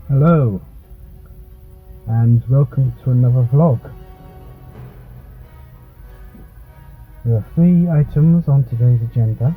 Hello and welcome to another vlog. There are 3 items on today's agenda,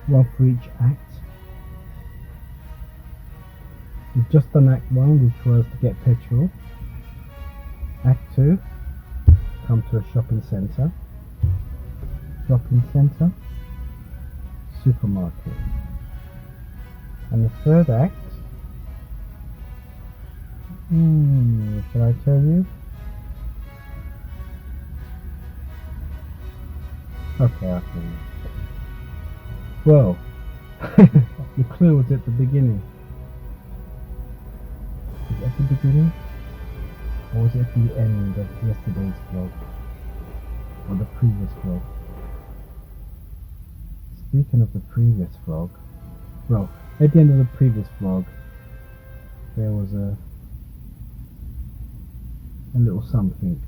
one for each act. We've just done Act 1, which was to get petrol. Act 2, come to a shopping centre. Supermarket. And the third act, shall I tell you? Okay, I'll tell you. Well, the clue was at the beginning. Was it at the beginning? Or was it at the end of yesterday's vlog? Or the previous vlog? Speaking of the previous vlog, well, at the end of the previous vlog, there was a little something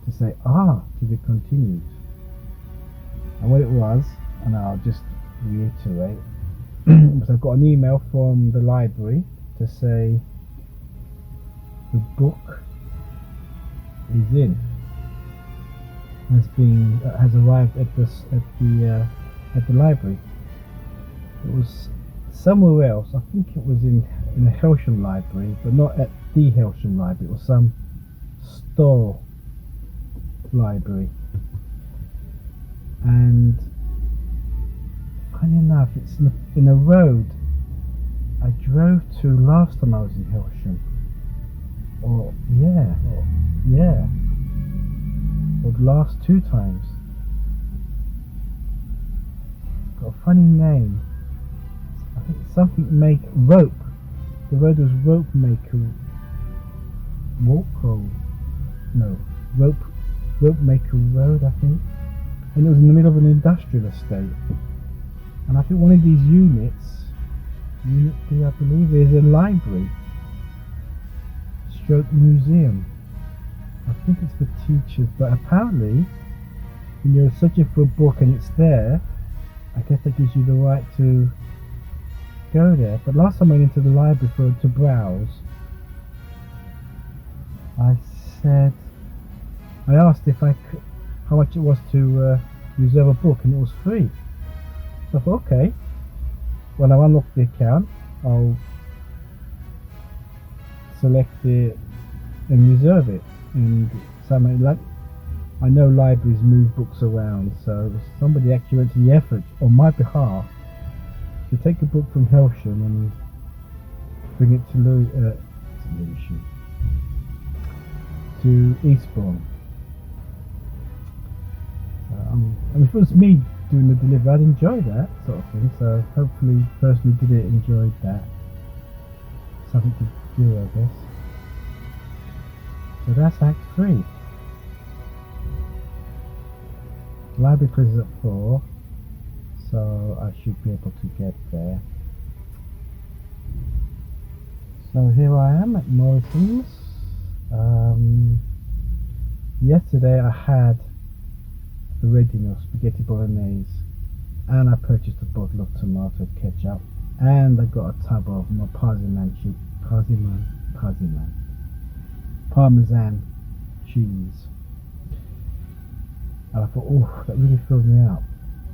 to say, to be continued. And what it was, and I'll just reiterate, was I got an email from the library to say the book is in, has arrived at the library. It was somewhere else. I think it was in a Helsham library, but not at the Helsham library. It was some store library. And funny enough, it's in a road I drove to last time I was in Helsham. Or the last 2 times. It's got a funny name. I think it's something rope. The road was Rope Maker Road, I think. And it was in the middle of an industrial estate. And I think one of these units, Unit D I believe, is a library stroke museum. I think it's for teachers, but apparently when you're searching for a book and it's there, I guess that gives you the right to go there. But last time I went into the library to browse, I asked how much it was to reserve a book, and it was free. So I thought, okay, when I unlock the account, I'll select it and reserve it. And I know libraries move books around, so somebody actually went to the effort on my behalf to take a book from Helsham and bring it to Eastbourne. And if it was me doing the delivery, I'd enjoy that sort of thing. So hopefully the person who did it enjoyed that. Something to do, I guess. So that's Act 3. Library closes at 4, so I should be able to get there. So here I am at Morrisons. Yesterday I had the ready meal spaghetti bolognese, and I purchased a bottle of tomato ketchup, and I got a tub of my parmesan cheese. And I thought, that really filled me up.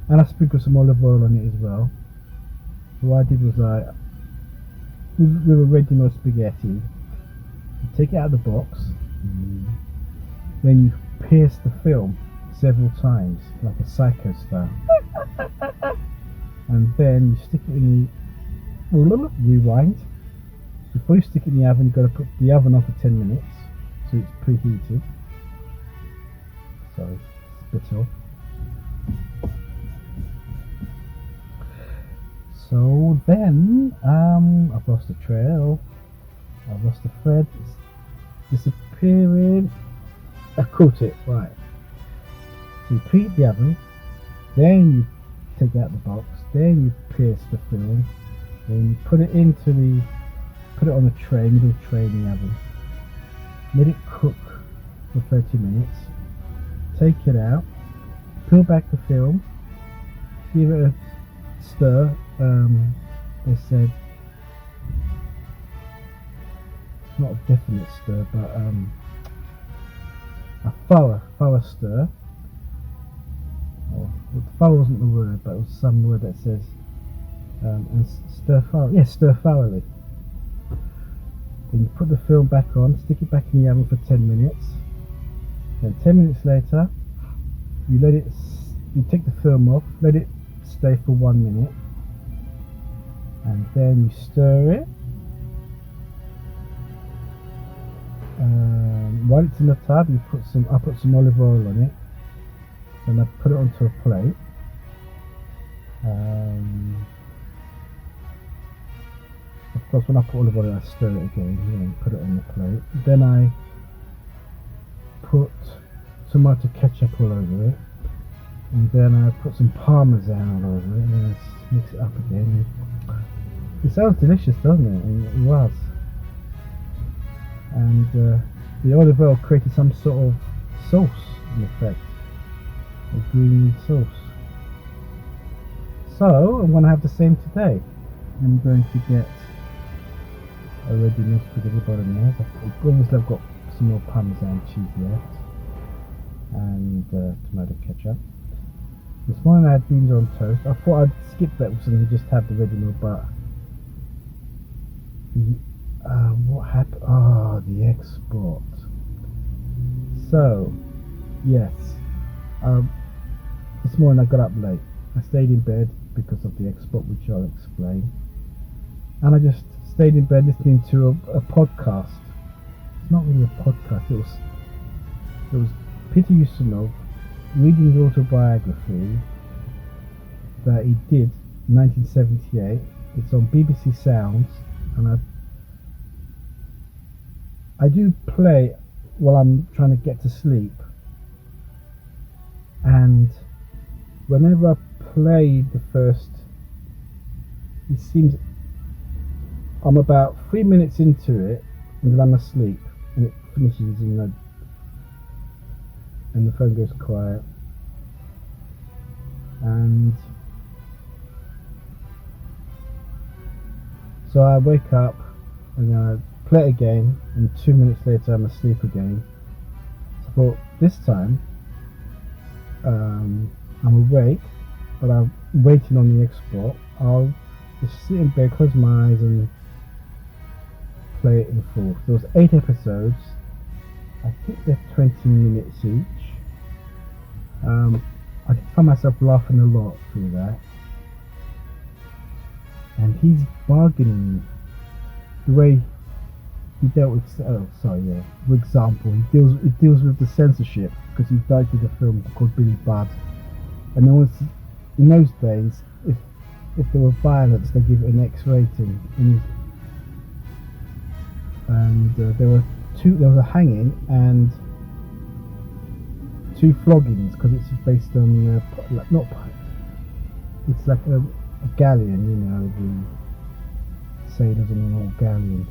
And I sprinkled some olive oil on it as well. So what I did was with a ready meal spaghetti, you take it out of the box, then you pierce the film several times, like a psycho style. And then you stick it in the rewind. Before you stick it in the oven, you've got to put the oven on for 10 minutes, so it's preheated. So spit off. So then, I've lost the trail. I've lost the thread. It's disappearing. I caught it, right. So you preheat the oven, then you take out the box, then you pierce the film, then you put it on a tray, middle tray in the oven. Let it cook for 30 minutes. Take it out, peel back the film, give it a stir. They said not a definite stir, but a thorough stir. Or thorough wasn't the word, but it was some word that says and stir thoroughly. Yes, stir thoroughly. Then you put the film back on, stick it back in the oven for 10 minutes. Then 10 minutes later, you let it. You take the film off, let it stay for 1 minute, and then you stir it. While it's in the tub, you put some. I put some olive oil on it. Then I put it onto a plate. Of course, when I put olive oil, I stir it again and put it on the plate. Then I put tomato ketchup all over it, and then I put some parmesan all over it, and then I mix it up again. It sounds delicious, doesn't it? And it was. And the olive oil created some sort of sauce, in effect, a green sauce. So I'm going to have the same today. I'm going to get a ready mix with the bolognese. Obviously I've got some more parmesan cheese left and tomato ketchup. This morning I had beans on toast. I thought I'd skip breakfast and just have the ready meal, but what happened? Oh, the export. So, yes, this morning I got up late. I stayed in bed because of the export, which I'll explain. And I just stayed in bed listening to a podcast. It's not really a podcast. It was Peter Ustinov reading his autobiography that he did in 1978. It's on BBC Sounds, and I do play while I'm trying to get to sleep, and whenever I play the first, it seems I'm about 3 minutes into it and then I'm asleep, and it finishes and the phone goes quiet, and so I wake up and I play it again, and 2 minutes later I'm asleep again. So I thought, this time I'm awake, but I'm waiting on the export. I'll just sit in bed, close my eyes and play it in full. There was 8 episodes. I think they're 20 minutes each. I did find myself laughing a lot through that. And he's bargaining the way he dealt with. For example, he deals with the censorship, because he directed a film called Billy Budd, and there was, in those days, if there were violence, they give it an X rating. And there was a hanging and 2 floggings, because it's based on it's like a galleon, you know, the sailors on an old galleon,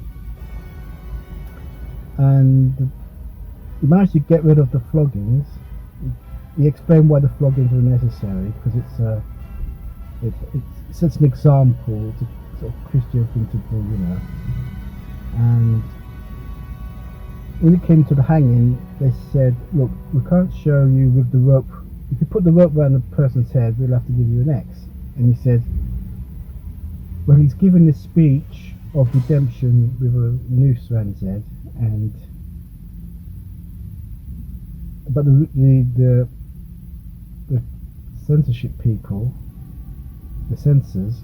and he managed to get rid of the floggings. He explained why the floggings were necessary, because it sets an example. It's a sort of Christian thing to do, you know. And when it came to the hanging, they said, look, we can't show you with the rope. If you put the rope around the person's head, we'll have to give you an X. And he said, well, he's given this speech of redemption with a noose around his head, but the censorship people, the censors,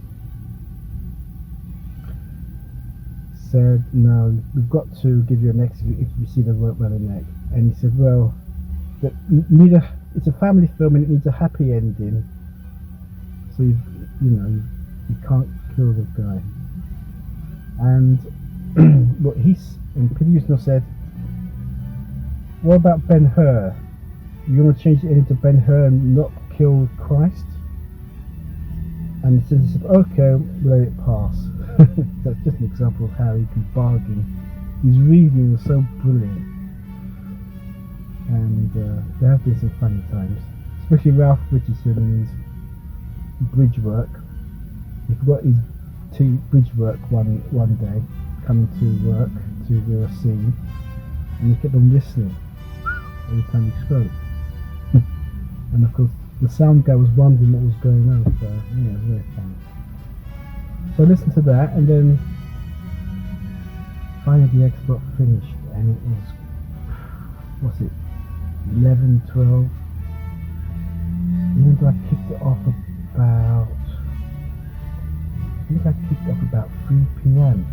said, no, we've got to give you an X if you see the rope around the neck. And he said, well, it's a family film and it needs a happy ending, so you can't kill the guy. And and Peter Ustinov said, what about Ben-Hur? You want to change the ending to Ben-Hur and not kill Christ? And the censor said, okay, we'll let it pass. That's just an example of how he can bargain. His reasoning was so brilliant. And there have been some funny times, especially Ralph Richardson and his bridge work. He forgot his bridge work one day, coming to work to do a scene, and you kept on whistling every time you spoke. And of course, the sound guy was wondering what was going on, so yeah, it was very fun. So I listened to that, and then finally the export finished, and it was, what's it, 11, 12, even though I kicked it off about, I think I kicked off about 3 p.m.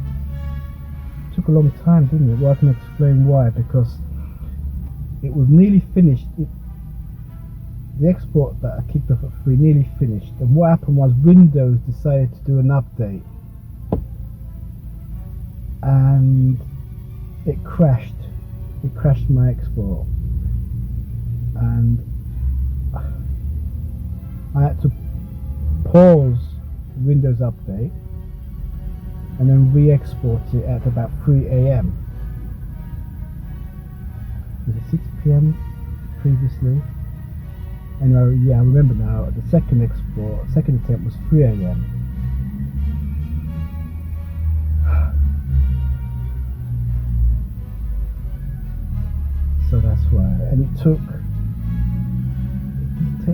It took a long time, didn't it? Well, I can explain why, because it was nearly finished. The export that I kicked off at 3 nearly finished, and what happened was Windows decided to do an update, and it crashed my export, and I had to pause the Windows update and then re-export it at about 3 a.m. Was it 6 p.m. previously? Anyway, yeah, I remember now. The second attempt was 3 a.m. So that's why, and it took. I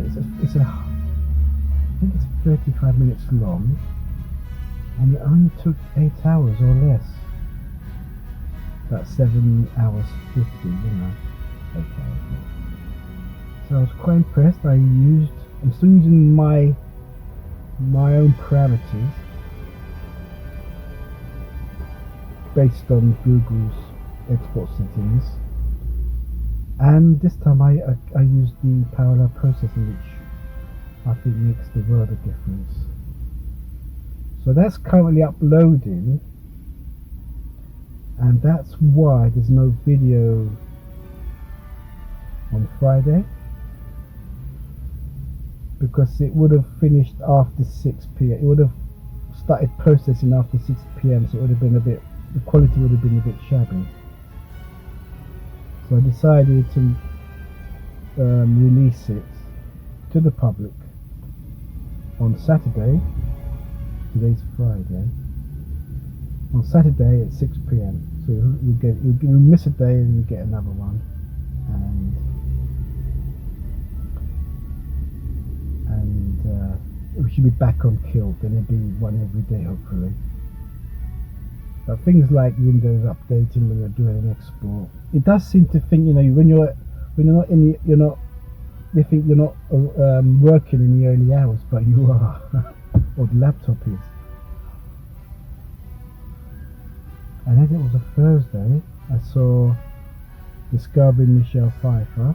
think it's 35 minutes long, and it only took 8 hours or less. About 7 hours 50, you know. Okay. So I was quite impressed. I'm still using my own parameters based on Google's export settings, and this time I used the parallel processing, which I think makes the world of difference. So that's currently uploading, and that's why there's no video on Friday, because it would have finished after 6 p.m. It would have started processing after 6 p.m. so it would have been the quality would have been a bit shabby. So I decided to release it to the public on Saturday. Today's Friday. On Saturday at 6 p.m. So you'll miss a day and you get another one, and we should be back on kill. Then it'll be one every day, hopefully. But things like Windows updating when you're doing an export, it does seem to think, you know, when you're not they think you're not working in the early hours, but you are, or the laptop is. And as it was a Thursday, I saw Discovering Michelle Pfeiffer,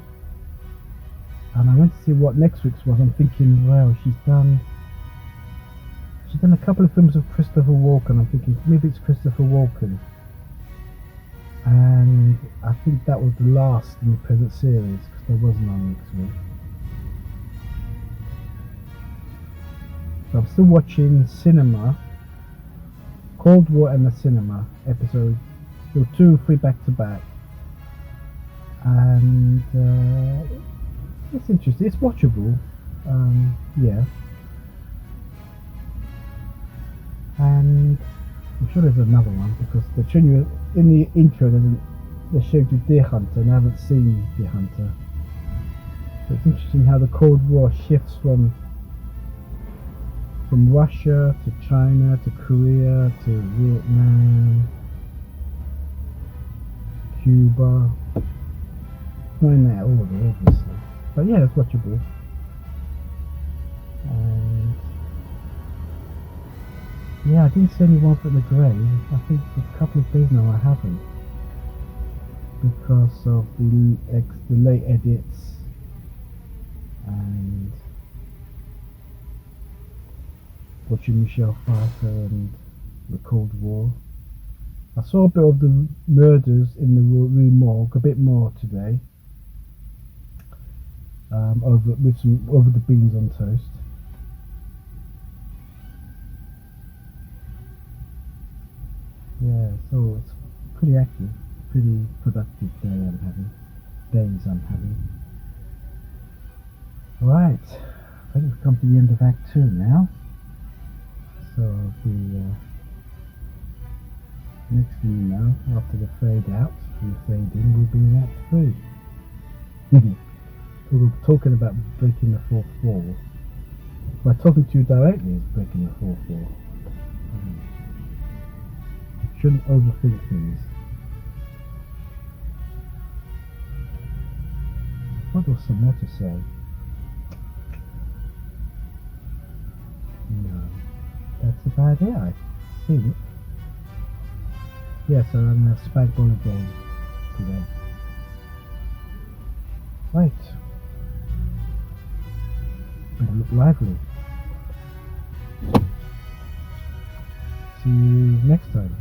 and I went to see what next week's was. I'm thinking, well, she's done a couple of films of Christopher Walken. I'm thinking maybe it's Christopher Walken, and I think that was the last in the present series, because there was none next week. So I'm still watching Cinema, Cold War and the Cinema episode. There were 2 or 3 back to back, and it's interesting. It's watchable, yeah. And I'm sure there's another one, because they show you in the intro. They showed you Deer Hunter, and I haven't seen Deer Hunter. So it's interesting how the Cold War shifts from Russia to China to Korea to Vietnam, Cuba. Not in that order, obviously, but yeah, it's watchable. And yeah, I didn't see anyone from the grave. I think for a couple of days now I haven't, because of the late edits and watching Michelle Pfeiffer and the Cold War. I saw a bit of the murders in the Rue Morgue, a bit more today, over the beans on toast. Yeah, so it's pretty active, pretty productive days I'm having. Right, I think we've come to the end of Act 2 now. So I'll be Next thing you know, after the fade out and the fade in, we'll be in Act 3. Talking about breaking the fourth wall. By talking to you directly is breaking the fourth wall. Shouldn't overthink things. What was some more to say? No, that's about it, I think. Yeah, so I'm going to spag ball again today. Right. Better look lively. See you next time.